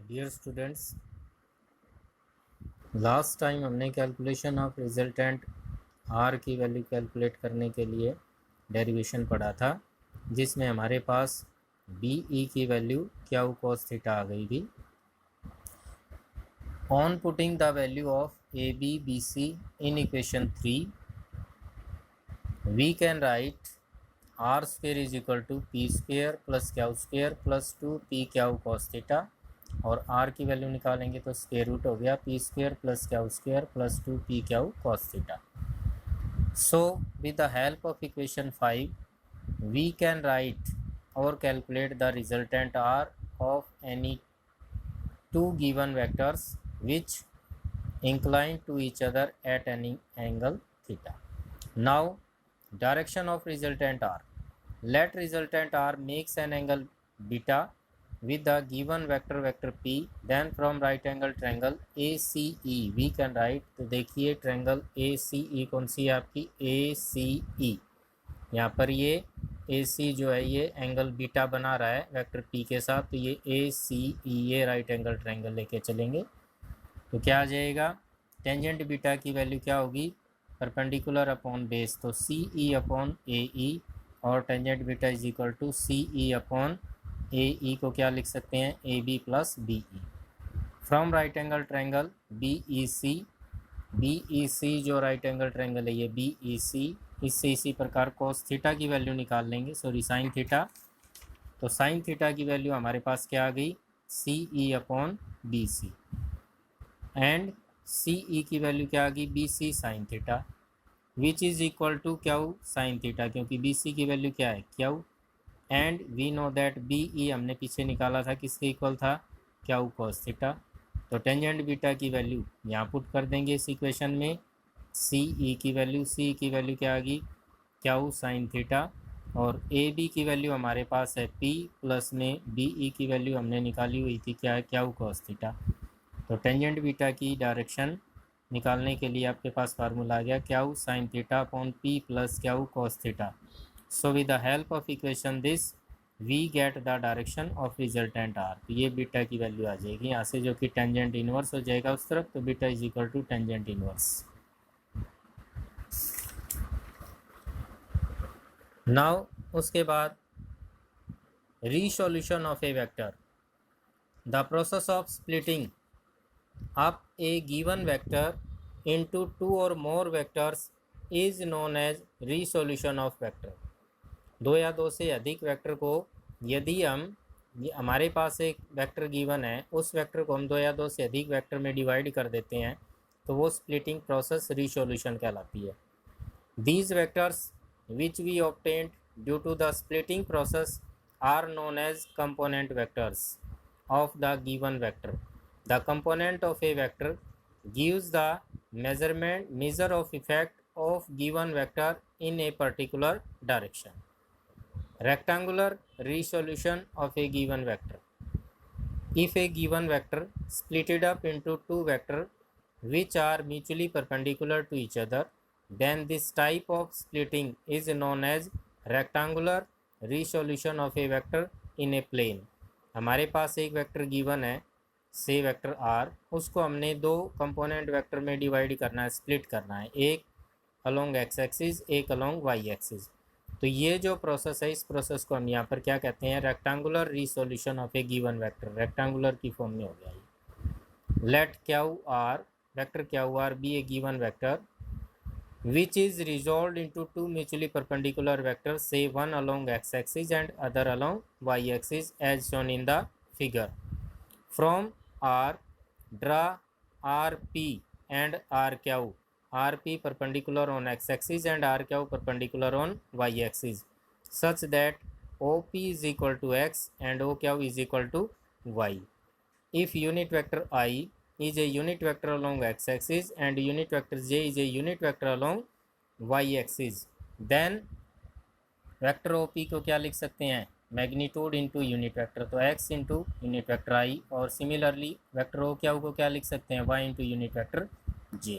Dear students, last time हमने calculation of resultant are की value calculate करने के लिए डेरिवेशन पढ़ा था, जिसमें हमारे पास बी ई की वैल्यू क्यू कॉस थीटा आ गई थी। On putting the value of A B B C in equation 3 we can write R square is equal to P square plus Q square plus 2 P Q cos theta, और r की वैल्यू निकालेंगे तो square root हो गया P square plus Q square plus 2 P Q cos theta. So with the help of equation 5 we can right और calculate the resultant r of any two given vectors which incline to each other at any angle theta. Now direction of resultant r. Let resultant r makes an angle beta with the given vector p, then from right angle triangle ACE we can write, तो देखिए triangle ACE कौन सी है आपकी ACE, यहाँ पर ये AC जो है ये एंगल बीटा बना रहा है वेक्टर p के साथ, तो ये ACE ये राइट एंगल ट्रायंगल लेके चलेंगे तो क्या आ जाएगा, टेंजेंट बीटा की वैल्यू क्या होगी परपेंडिकुलर अपॉन बेस, तो सी ई अपॉन ए ई, और tangent beta is equal to C E upon A E को क्या लिख सकते हैं A B plus B E. From right angle triangle B E C जो राइट एंगल ट्रायंगल है ये बी ई सी, इससे इसी प्रकार कोस थीटा की वैल्यू निकाल लेंगे, सॉरी साइन थीटा, तो साइन थीटा की वैल्यू हमारे पास क्या आ गई C E upon B C, and C E की वैल्यू क्या आ गई B C sine theta, which is equal to Q sine theta, क्योंकि बी सी की वैल्यू क्या है Q, and we know that B E हमने पीछे निकाला था किसके इक्वल था क्यू कॉस थीटा, तो टेंजेंट बीटा की वैल्यू यहाँ पुट कर देंगे इस इक्वेशन में, सी ई की वैल्यू क्या आ गई क्यू साइन थीटा, और ए बी की वैल्यू हमारे पास है पी, प्लस में बी ई की वैल्यू हमने निकाली हुई थी क्या है क्यू कॉस थीटा, तो टेंजेंट बीटा की डायरेक्शन निकालने के लिए आपके पास फार्मूला आ गया Q sine theta upon P plus Q cos theta. So with the help of equation this we get the direction of resultant R, तो ये बीटा की वैल्यू आ जाएगी यहाँ से जो कि टेंजेंट इनवर्स हो जाएगा उस तरफ, तो beta is equal to tangent inverse. Now उसके बाद resolution of a vector, the process of splitting up a given vector into two or more vectors is known as resolution of vector। दो या दो से अधिक वेक्टर को यदि हमारे पास एक वेक्टर गिवन है, उस वेक्टर को हम दो या दो से अधिक वेक्टर में डिवाइड कर देते हैं तो वो स्प्लिटिंग प्रोसेस रीसोल्यूशन कहलाती है। These vectors which we obtained due to the splitting process are known as component vectors of the given vector. The component of a vector gives the measure of effect of given vector in a particular direction. Rectangular resolution of a given vector. If a given vector splitted up into two vectors which are mutually perpendicular to each other, then this type of splitting is known as rectangular resolution of a vector in a plane। हमारे पास एक vector given है से vector are, उसको हमने दो component vector में divide करना है, स्प्लिट करना है, एक अलोंग एक्स एक्सिस एक अलोंग वाई एक्सिस, तो ये जो प्रोसेस है इस प्रोसेस को हम यहाँ पर क्या कहते हैं rectangular resolution of a given vector, rectangular की फॉर्म में हो गया ये। Let Q R vector Q R be a given vector which is resolve into two mutually perpendicular vector से one along X axis and other along Y axis as shown in the figure. From R, draw RP and RQ, RP perpendicular on x-axis and RQ perpendicular on y-axis, such that OP is equal to x and OQ is equal to y. If unit vector I is a unit vector along x-axis and unit vector J is a unit vector along y-axis, then vector OP को क्या लिख सकते हैं magnitude into unit vector, तो x into unit vector i, और similarly vector OQ को क्या लिख सकते हैं y into unit vector j।